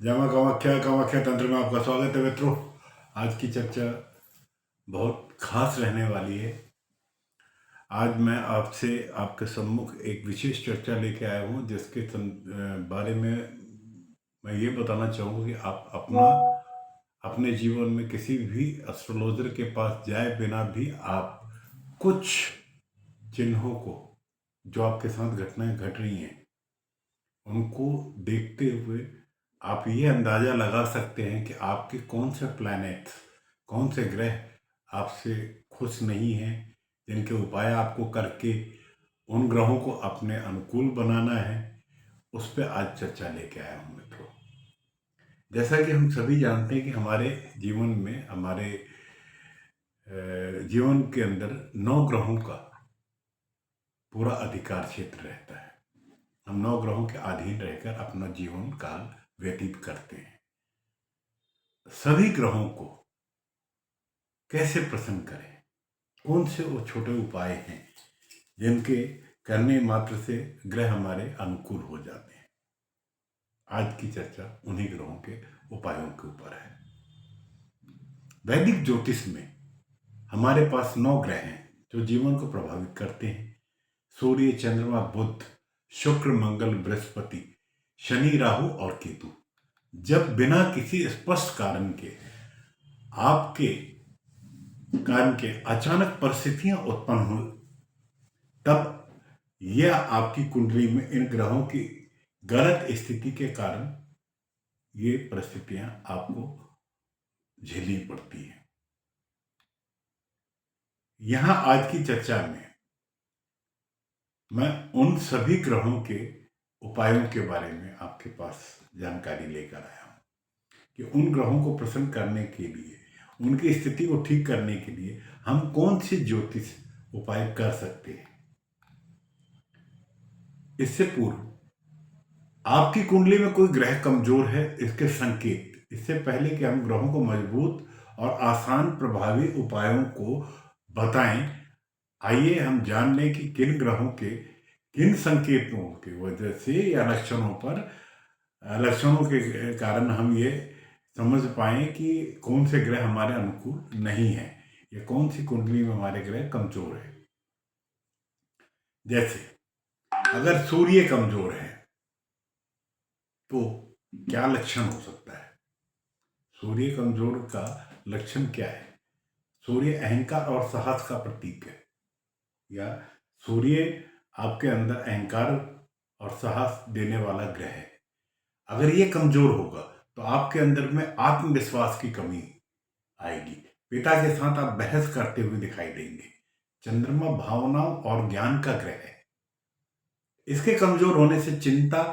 जय मां कामाख्या कामाख्या तंत्र में आपका स्वागत है मित्रों। आज की चर्चा बहुत खास रहने वाली है। आज मैं आपसे आपके सम्मुख एक विशेष चर्चा लेके आया हूँ जिसके बारे में मैं ये बताना चाहूँगा कि आप अपने जीवन में किसी भी एस्ट्रोलॉजर के पास जाए बिना भी आप कुछ चिन्हों को, जो आपके साथ घटनाएं घट रही हैं, उनको देखते हुए आप ये अंदाजा लगा सकते हैं कि आपके कौन से प्लैनेट, कौन से ग्रह आपसे खुश नहीं हैं, जिनके उपाय आपको करके उन ग्रहों को अपने अनुकूल बनाना है। उस पर आज चर्चा लेके आया हूँ मित्रों। जैसा कि हम सभी जानते हैं कि हमारे जीवन में, हमारे जीवन के अंदर 9 ग्रहों का पूरा अधिकार क्षेत्र रहता है। हम 9 ग्रहों के अधीन रहकर अपना जीवन काल व्यतीत करते हैं। सभी ग्रहों को कैसे प्रसन्न करें, कौन से वो छोटे उपाय हैं जिनके करने मात्र से ग्रह हमारे अनुकूल हो जाते हैं। आज की चर्चा उन्हीं ग्रहों के उपायों के ऊपर है। वैदिक ज्योतिष में हमारे पास 9 ग्रह हैं जो जीवन को प्रभावित करते हैं। सूर्य, चंद्रमा, बुध, शुक्र, मंगल, बृहस्पति, शनि, राहु और केतु। जब बिना किसी स्पष्ट कारण के अचानक परिस्थितियां उत्पन्न हो, तब यह आपकी कुंडली में इन ग्रहों की गलत स्थिति के कारण ये परिस्थितियां आपको झेलनी पड़ती हैं। यहां आज की चर्चा में मैं उन सभी ग्रहों के उपायों के बारे में आपके पास जानकारी लेकर आया हूं कि उन ग्रहों को प्रसन्न करने के लिए, उनकी स्थिति को ठीक करने के लिए हम कौन से ज्योतिष उपाय कर सकते हैं। इससे पूर्व आपकी कुंडली में कोई ग्रह कमजोर है, इसके संकेत, इससे पहले कि हम ग्रहों को मजबूत और आसान प्रभावी उपायों को बताएं, आइए हम जान लें कि किन ग्रहों के किन संकेतों की वजह से या लक्षणों के कारण हम ये समझ पाएं कि कौन से ग्रह हमारे अनुकूल नहीं है या कौन सी कुंडली में हमारे ग्रह कमजोर है। जैसे अगर सूर्य कमजोर है तो क्या लक्षण हो सकता है? सूर्य कमजोर का लक्षण क्या है? सूर्य अहंकार और साहस का प्रतीक है, या सूर्य आपके अंदर अहंकार और साहस देने वाला ग्रह है। अगर ये कमजोर होगा तो आपके अंदर में आत्मविश्वास की कमी आएगी। पिता के साथ आप बहस करते हुए दिखाई देंगे। चंद्रमा भावनाओं और ज्ञान का ग्रह है। इसके कमजोर होने से चिंता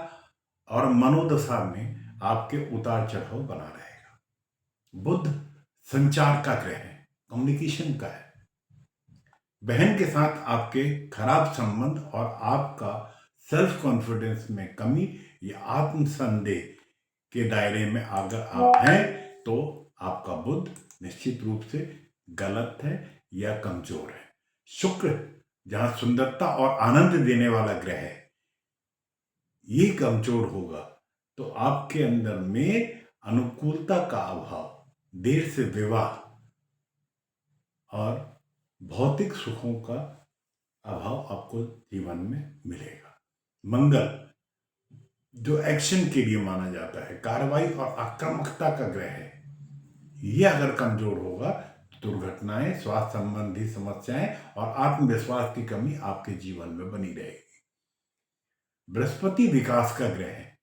और मनोदशा में आपके उतार चढ़ाव बना रहेगा। बुध संचार का ग्रह है, कम्युनिकेशन का है। बहन के साथ आपके खराब संबंध और आपका सेल्फ कॉन्फिडेंस में कमी या आत्मसंदेह के दायरे में अगर आप हैं तो आपका बुध निश्चित रूप से गलत है या कमजोर है। शुक्र, जहां सुंदरता और आनंद देने वाला ग्रह है, ये कमजोर होगा तो आपके अंदर में अनुकूलता का अभाव, देर से विवाह और भौतिक सुखों का अभाव आपको जीवन में मिलेगा। मंगल, जो एक्शन के लिए माना जाता है, कार्रवाई और आक्रामकता का ग्रह है, यह अगर कमजोर होगा तो दुर्घटनाएं, स्वास्थ्य संबंधी समस्याएं और आत्मविश्वास की कमी आपके जीवन में बनी रहेगी। बृहस्पति विकास का ग्रह है।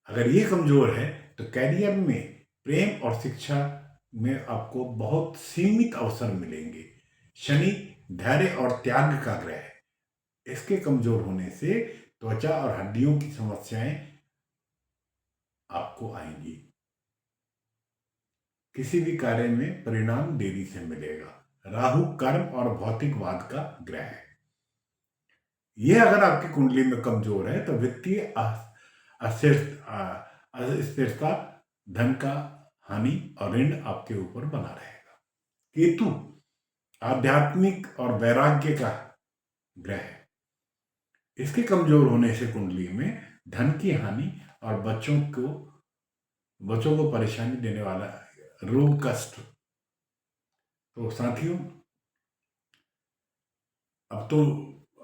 अगर ये कमजोर है तो कैरियर में, प्रेम और शिक्षा में आपको बहुत सीमित अवसर मिलेंगे। शनि धैर्य और त्याग का ग्रह है। इसके कमजोर होने से त्वचा और हड्डियों की समस्याएं आपको आएंगी। किसी भी कार्य में परिणाम देरी से मिलेगा। राहु कर्म और भौतिकवाद का ग्रह है। यह अगर आपकी कुंडली में कमजोर है तो वित्तीय अस्थिरता, धन का हानि और ऋण आपके ऊपर बना रहेगा। केतु आध्यात्मिक और वैराग्य का ग्रह है। इसके कमजोर होने से कुंडली में धन की हानि और बच्चों को बच्चों को परेशानी देने वाला रोग कष्ट। तो साथियों, अब तो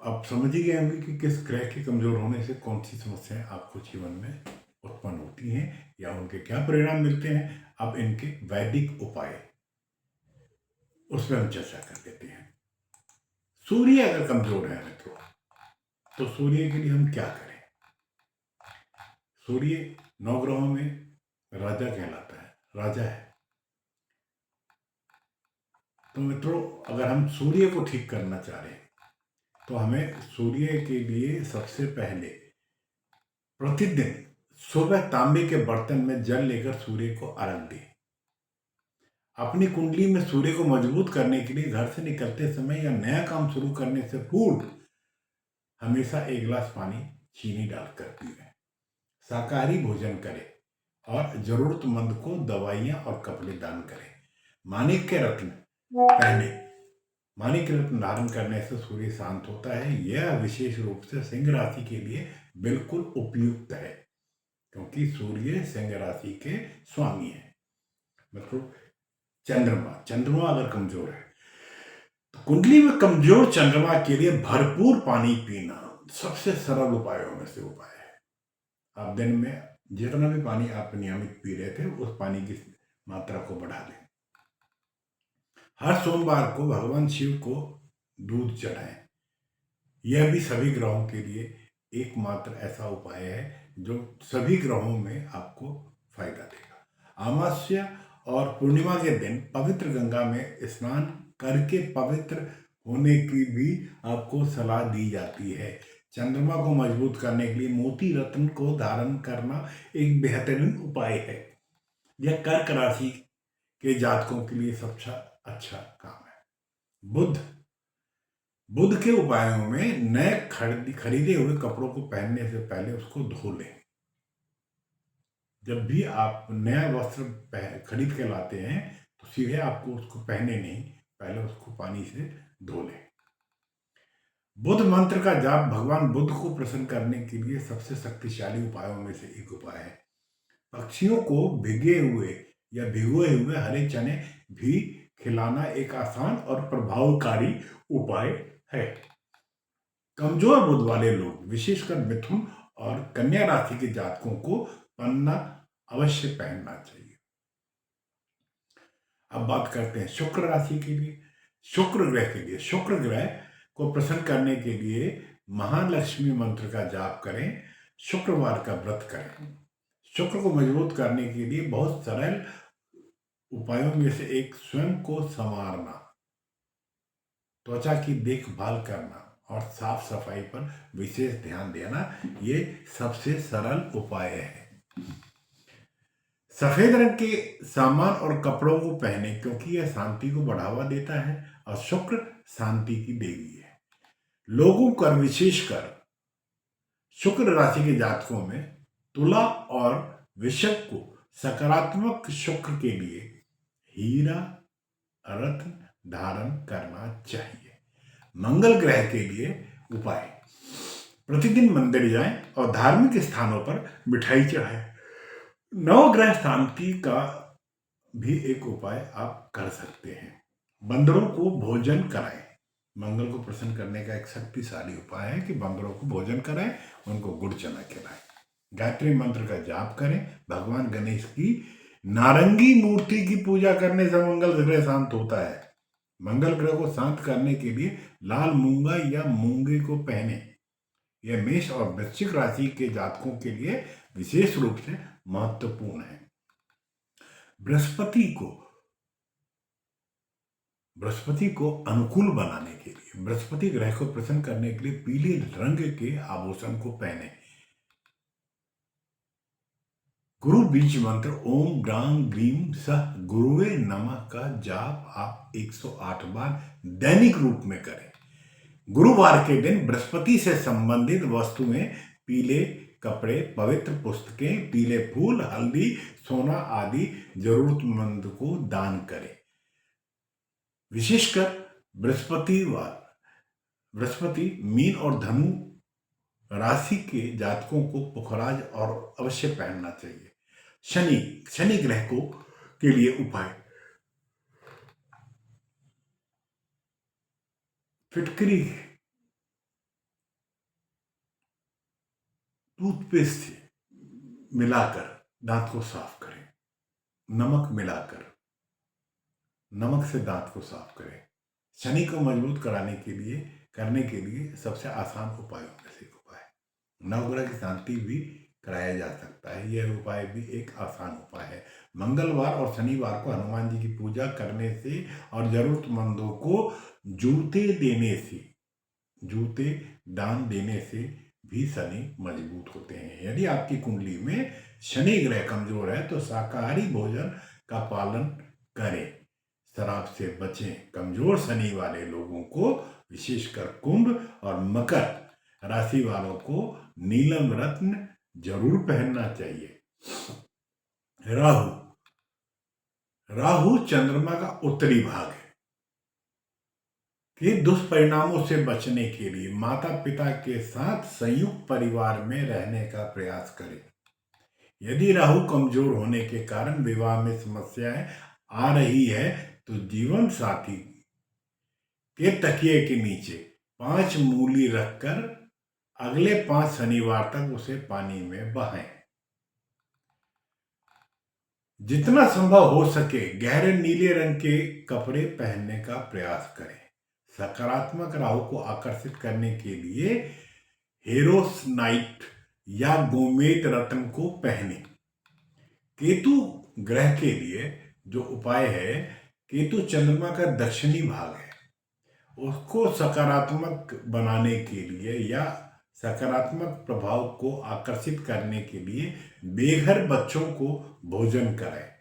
आप समझ ही गए होंगे कि किस ग्रह के कमजोर होने से कौन सी समस्याएं आपको जीवन में उत्पन्न होती हैं या उनके क्या परिणाम मिलते हैं। अब इनके वैदिक उपाय उस पर हम चर्चा कर लेते हैं। सूर्य अगर कमजोर है मित्रों, तो सूर्य के लिए हम क्या करें। सूर्य 9 ग्रहों में राजा कहलाता है, राजा है। तो मित्रों, अगर हम सूर्य को ठीक करना चाह रहे हैं तो हमें सूर्य के लिए सबसे पहले प्रतिदिन सुबह तांबे के बर्तन में जल लेकर सूर्य को अर्घ दें। अपनी कुंडली में सूर्य को मजबूत करने के लिए घर से निकलते समय या नया काम शुरू करने से पूर्व हमेशा एक गिलास पानी चीनी डालकर पिएं। शाकाहारी भोजन करें और जरूरतमंद को दवाइयां और कपड़े दान करें। माणिक के रत्न पहने। माणिक के रत्न धारण करने से सूर्य शांत होता है। यह विशेष रूप से सिंह राशि के लिए बिल्कुल उपयुक्त है, क्योंकि सूर्य सिंह राशि के स्वामी है। मतलब चंद्रमा अगर कमजोर है तो कुंडली में कमजोर चंद्रमा के लिए भरपूर पानी पीना सबसे सरल उपायों में से उपाय है। आप दिन में जितना भी पानी आप नियमित पी रहे थे उस पानी की मात्रा को बढ़ा दें। हर सोमवार को भगवान शिव को दूध चढ़ाएं। यह भी सभी ग्रहों के लिए एकमात्र ऐसा उपाय है जो सभी ग्रहों में आपको फायदा देगा। अमावस्या और पूर्णिमा के दिन पवित्र गंगा में स्नान करके पवित्र होने की भी आपको सलाह दी जाती है। चंद्रमा को मजबूत करने के लिए मोती रत्न को धारण करना एक बेहतरीन उपाय है। यह कर्क राशि के जातकों के लिए सबसे अच्छा काम है। बुध के उपायों में नए खरीदे हुए कपड़ों को पहनने से पहले उसको धो लें। जब भी आप नया वस्त्र खरीद के लाते हैं तो सीधे आपको उसको पहने नहीं, पहले उसको पानी से धो लें। बुध मंत्र का जाप भगवान बुद्ध को प्रसन्न करने के लिए सबसे शक्तिशाली उपायों में से एक उपाय है। पक्षियों को भिगे हुए या भिगोए हुए हरे चने भी खिलाना एक आसान और प्रभावकारी उपाय है। कमजोर बुध वाले लोग, विशेषकर मिथुन और कन्या राशि के जातकों को पन्ना अवश्य पहनना चाहिए। अब बात करते हैं शुक्र राशि के लिए। शुक्र ग्रह के लिए, शुक्र ग्रह को प्रसन्न करने के लिए महालक्ष्मी मंत्र का जाप करें। शुक्रवार का व्रत करें। शुक्र को मजबूत करने के लिए बहुत सरल उपायों में से एक स्वयं को संवारना, त्वचा की देखभाल करना और साफ सफाई पर विशेष ध्यान देना, ये सबसे सरल उपाय है। सफेद रंग के सामान और कपड़ों को पहने, क्योंकि यह शांति को बढ़ावा देता है और शुक्र शांति की देवी है। लोगों का विशेषकर शुक्र राशि के जातकों में तुला और वृषभ को सकारात्मक शुक्र के लिए हीरा रत्न धारण करना चाहिए। मंगल ग्रह के लिए उपाय: प्रतिदिन मंदिर जाएं और धार्मिक स्थानों पर मिठाई चढ़ाएं। नवग्रह शांति का भी एक उपाय आप कर सकते हैं। बंदरों को भोजन कराएं। मंगल को प्रसन्न करने का एक शक्तिशाली उपाय है कि बंदरों को भोजन कराएं, उनको गुड़ चना खिलाएं। गायत्री मंत्र का जाप करें। भगवान गणेश की नारंगी मूर्ति की पूजा करने से मंगल ग्रह शांत होता है। मंगल ग्रह को शांत करने के लिए लाल मूंगा या मूंगे को पहने। यह मेष और वृश्चिक राशि के जातकों के लिए विशेष रूप से महत्वपूर्ण है। बृहस्पति को अनुकूल बनाने के लिए, बृहस्पति ग्रह को प्रसन्न करने के लिए पीले रंग के आभूषण को पहने। गुरु बीज मंत्र ओम ग्रां ग्रीम सह गुरुवे नमः का जाप आप 108 बार दैनिक रूप में करें। गुरुवार के दिन बृहस्पति से संबंधित वस्तुएं, पीले कपड़े, पवित्र पुस्तकें, पीले फूल, हल्दी, सोना आदि जरूरतमंद को दान करें। विशेषकर बृहस्पति मीन और धनु राशि के जातकों को पुखराज और अवश्य पहनना चाहिए। शनि शनि ग्रह को के लिए उपाय, फिटकरी टूथपेस्ट से मिलाकर दांत को साफ करें, नमक मिलाकर नमक से दांत को साफ करें। शनि को मजबूत करने के लिए सबसे आसान उपायों में से एक उपाय, नवग्रह की शांति भी कराया जा सकता है। यह उपाय भी एक आसान उपाय है। मंगलवार और शनिवार को हनुमान जी की पूजा करने से और जरूरतमंदों को जूते दान देने से भी शनि मजबूत होते हैं। यदि आपकी कुंडली में शनि ग्रह कमजोर है तो शाकाहारी भोजन का पालन करें, शराब से बचें। कमजोर शनि वाले लोगों को, विशेषकर कुंभ और मकर राशि वालों को नीलम रत्न जरूर पहनना चाहिए। राहु चंद्रमा का उत्तरी भाग है कि दुष्परिणामों से बचने के लिए माता पिता के साथ संयुक्त परिवार में रहने का प्रयास करें। यदि राहु कमजोर होने के कारण विवाह में समस्याएं आ रही है तो जीवन साथी के तकिए के नीचे 5 मूली रखकर अगले 5 शनिवार तक उसे पानी में बहाएं। जितना संभव हो सके गहरे नीले रंग के कपड़े पहनने का प्रयास करें। सकारात्मक राहु को आकर्षित करने के लिए हेरोस्नाइट या गोमेद रत्न को पहने। केतु ग्रह के लिए जो उपाय है, केतु चंद्रमा का दक्षिणी भाग है, उसको सकारात्मक बनाने के लिए या सकारात्मक प्रभाव को आकर्षित करने के लिए बेघर बच्चों को भोजन कराएं।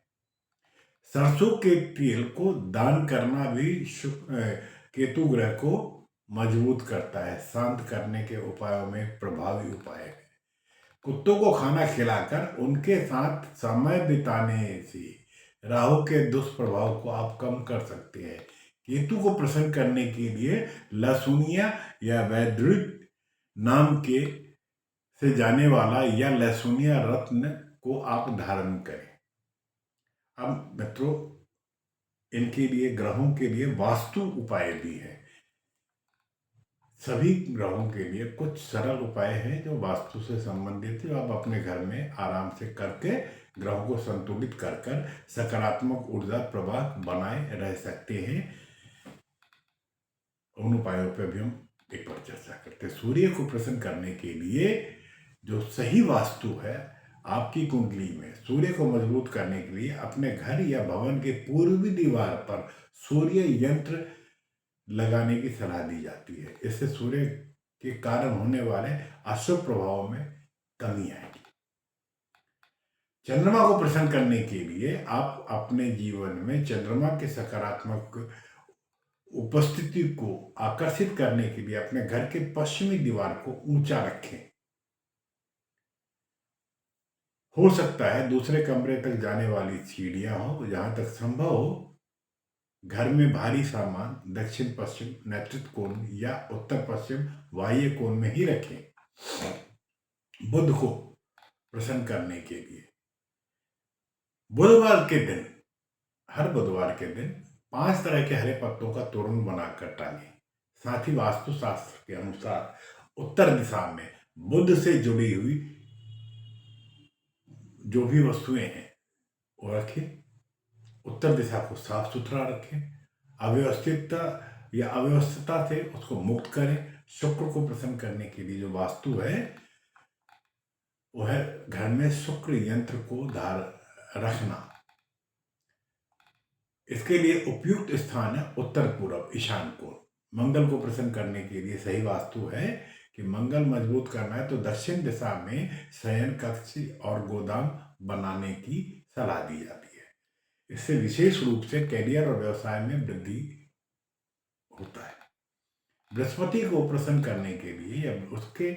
सरसों के तेल को दान करना भी केतु ग्रह को मजबूत करता है। शांत करने के उपायों में प्रभावी उपाय है कुत्तों को खाना खिलाकर उनके साथ समय बिताने से राहु के दुष्प्रभाव को आप कम कर सकते हैं। केतु को प्रसन्न करने के लिए लहसुनिया या वैद्युत नाम के से जाने वाला या लहसुनिया रत्न को आप धारण करें। अब मित्रों, इनके लिए ग्रहों के लिए वास्तु उपाय भी है। सभी ग्रहों के लिए कुछ सरल उपाय हैं जो वास्तु से संबंधित है, आप अपने घर में आराम से करके ग्रहों को संतुलित कर सकारात्मक ऊर्जा प्रवाह बनाए रह सकते हैं। उन उपायों पर भी हम एक बार चर्चा करते हैं। सूर्य को प्रसन्न करने के लिए जो सही वास्तु है, आपकी कुंडली में सूर्य को मजबूत करने के लिए अपने घर या भवन के पूर्वी दीवार पर सूर्य यंत्र लगाने की सलाह दी जाती है। इससे सूर्य के कारण होने वाले अशुभ प्रभावों में कमी आएगी। चंद्रमा को प्रसन्न करने के लिए आप अपने जीवन में चंद्रमा के सकारात्मक उपस्थिति को आकर्षित करने के लिए अपने घर के पश्चिमी दीवार को ऊंचा रखें। हो सकता है दूसरे कमरे तक जाने वाली सीढ़ियां हो, जहां तक संभव हो घर में भारी सामान दक्षिण पश्चिम नैत्रिक कोण या उत्तर पश्चिम वाह्य कोण में ही रखें। बुध को प्रसन्न करने के लिए हर बुधवार के दिन 5 तरह के हरे पत्तों का तोरण बनाकर टांगें। साथ ही वास्तु शास्त्र के अनुसार उत्तर दिशा में बुध से जुड़ी हुई जो भी वस्तुएं हैं वो रखें। उत्तर दिशा को साफ सुथरा रखें। अव्यवस्थितता से उसको मुक्त करें। शुक्र को प्रसन्न करने के लिए जो वास्तु है वो है घर में शुक्र यंत्र को रखना। इसके लिए उपयुक्त स्थान है उत्तर पूर्व ईशान कोण। मंगल को प्रसन्न करने के लिए सही वास्तु है कि मंगल मजबूत करना है तो दक्षिण दिशा में शयन कक्ष और गोदाम बनाने की सलाह दी जाती है। इससे विशेष रूप से कैरियर और व्यवसाय में वृद्धि होता है। बृहस्पति को प्रसन्न करने के लिए या उसके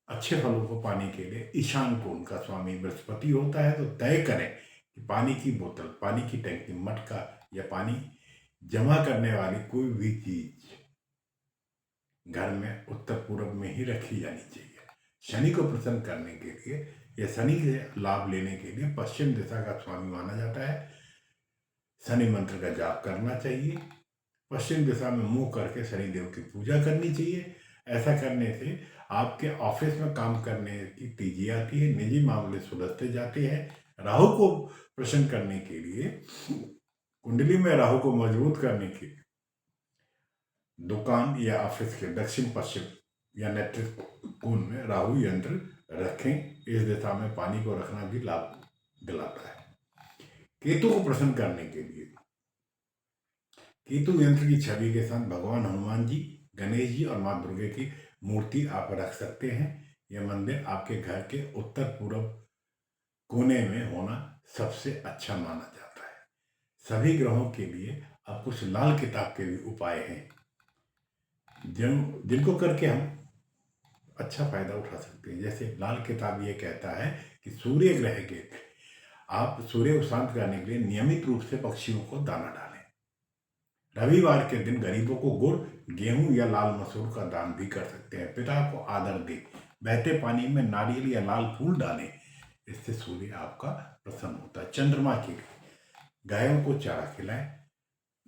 अच्छे फलों को पाने के लिए ईशान कोण का स्वामी बृहस्पति होता है। तो तय करें कि पानी की बोतल, पानी की टंकी, मटका या पानी जमा करने वाली कोई भी चीज घर में उत्तर पूर्व में ही रखी जानी चाहिए। शनि को प्रसन्न करने के लिए या शनि से लाभ लेने के लिए पश्चिम दिशा का स्वामी माना जाता है। शनि मंत्र का जाप करना चाहिए, पश्चिम दिशा में मुंह करके शनिदेव की पूजा करनी चाहिए। ऐसा करने से आपके ऑफिस में काम करने की तेजी आती है, निजी मामले सुलझते जाते हैं। राहु को प्रसन्न करने के लिए, कुंडली में राहु को मजबूत करने के लिए दुकान या ऑफिस के दक्षिण पश्चिम या नेतृत्व कोण में राहु यंत्र रखें। इस दिशा में पानी को रखना भी लाभ दिलाता है। केतु को प्रसन्न करने के लिए केतु यंत्र की छवि के साथ भगवान हनुमान जी, गणेश जी और मां दुर्गा की मूर्ति आप रख सकते हैं। यह मंदिर आपके घर के उत्तर पूर्व कोने में होना सबसे अच्छा माना जाता है। सभी ग्रहों के लिए अब कुछ लाल किताब के भी उपाय हैं जिनको करके हम अच्छा फायदा उठा सकते हैं। जैसे लाल किताब ये कहता है कि सूर्य ग्रह के आप सूर्य को शांत करने के लिए नियमित रूप से पक्षियों को दाना डालें। रविवार के दिन गरीबों को गुड़, गेहूं या लाल मसूर का दान भी कर सकते हैं। पिता को आदर दें, बहते पानी में नारियल या लाल फूल डालें, इससे सूर्य आपका प्रसन्न होता है। चंद्रमा के लिए गायों को चारा खिलाएं,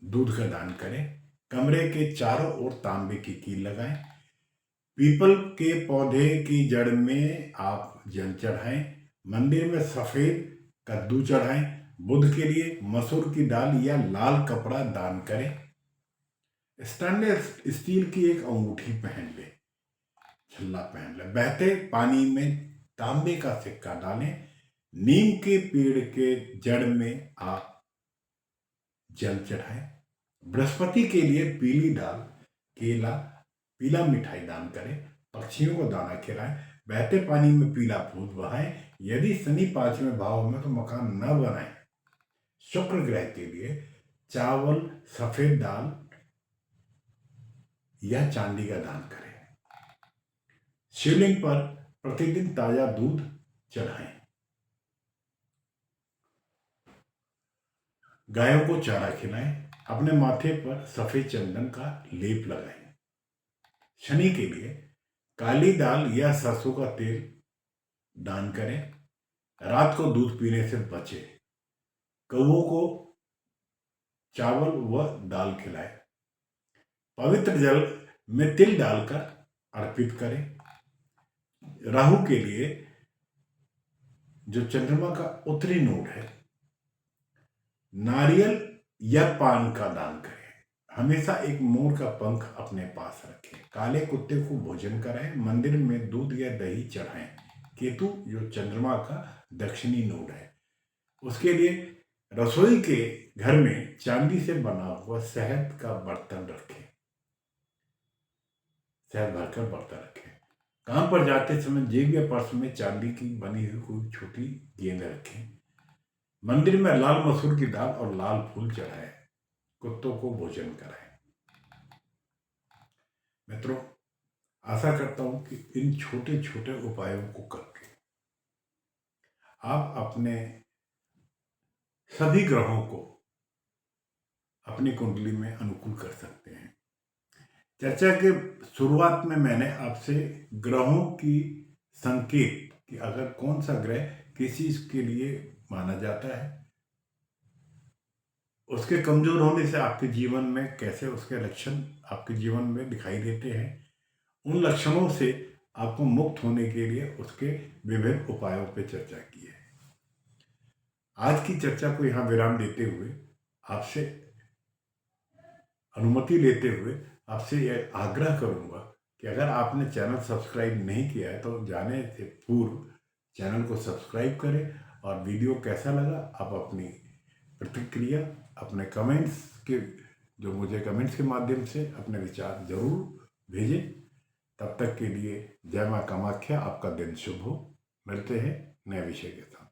दूध का दान करें, कमरे के चारों ओर तांबे की कील लगाएं, पीपल के पौधे की जड़ में आप जल चढ़ाएं, मंदिर में सफेद कद्दू चढ़ाएं, बुध के लिए मसूर की दाल या लाल कपड़ा दान करें, स्टेनलेस स्टील की एक अंगूठी पहन ले, छल्ला पहन ले, बहते पानी में तांबे का सिक्का डालें, नीम के पेड़ के जड़ में आप जल चढ़ाएं, बृहस्पति के लिए पीली दाल, केला, पीला मिठाई दान करें, पक्षियों को दाना खिलाएं, बहते पानी में पीला फूल बहाएं। यदि शनि 5वें भाव में तो मकान न बनाएं। शुक्र ग्रह के लिए चावल, सफेद दाल या चांदी का दान करें। शिवलिंग पर प्रतिदिन ताजा दूध चढ़ाएं। गायों को चारा खिलाएं, अपने माथे पर सफेद चंदन का लेप लगाएं। शनि के लिए काली दाल या सरसों का तेल दान करें, रात को दूध पीने से बचें, कौओं को चावल व दाल खिलाएं, पवित्र जल में तिल डालकर अर्पित करें। राहु के लिए जो चंद्रमा का उत्तरी नोड है, नारियल या पान का दान करें। हमेशा एक मोर का पंख अपने पास रखें, काले कुत्ते को भोजन कराएं, मंदिर में दूध या दही चढ़ाएं। केतु जो चंद्रमा का दक्षिणी नोड है, उसके लिए रसोई के घर में चांदी से बना हुआ शहद का बर्तन रखें, शहद भरकर बर्तन रखें। काम पर जाते समय जेब या पर्स में चांदी की बनी हुई कोई छोटी गेंद रखें। मंदिर में लाल मसूर की दाल और लाल फूल चढ़ाएं, कुत्तों को भोजन कराएं। मित्रों, आशा करता हूं कि इन छोटे छोटे उपायों को करके आप अपने सभी ग्रहों को अपनी कुंडली में अनुकूल कर सकते हैं। चर्चा के शुरुआत में मैंने आपसे ग्रहों की संकेत कि अगर कौन सा ग्रह किस चीज के लिए माना जाता है, उसके कमजोर होने से आपके जीवन में कैसे उसके लक्षण आपके जीवन में दिखाई देते हैं, उन लक्षणों से आपको मुक्त होने के लिए उसके विभिन्न उपायों पर चर्चा की है। आज की चर्चा को यहाँ विराम देते हुए आपसे अनुमति लेते हुए आपसे यह आग्रह करूंगा कि अगर आपने चैनल सब्सक्राइब नहीं किया है तो जाने से पूर्व चैनल को सब्सक्राइब करें, और वीडियो कैसा लगा आप अपनी प्रतिक्रिया अपने कमेंट्स के जो मुझे कमेंट्स के माध्यम से अपने विचार जरूर भेजें। तब तक के लिए जय मां कामाख्या, आपका दिन शुभ हो। मिलते हैं नए विषय के साथ।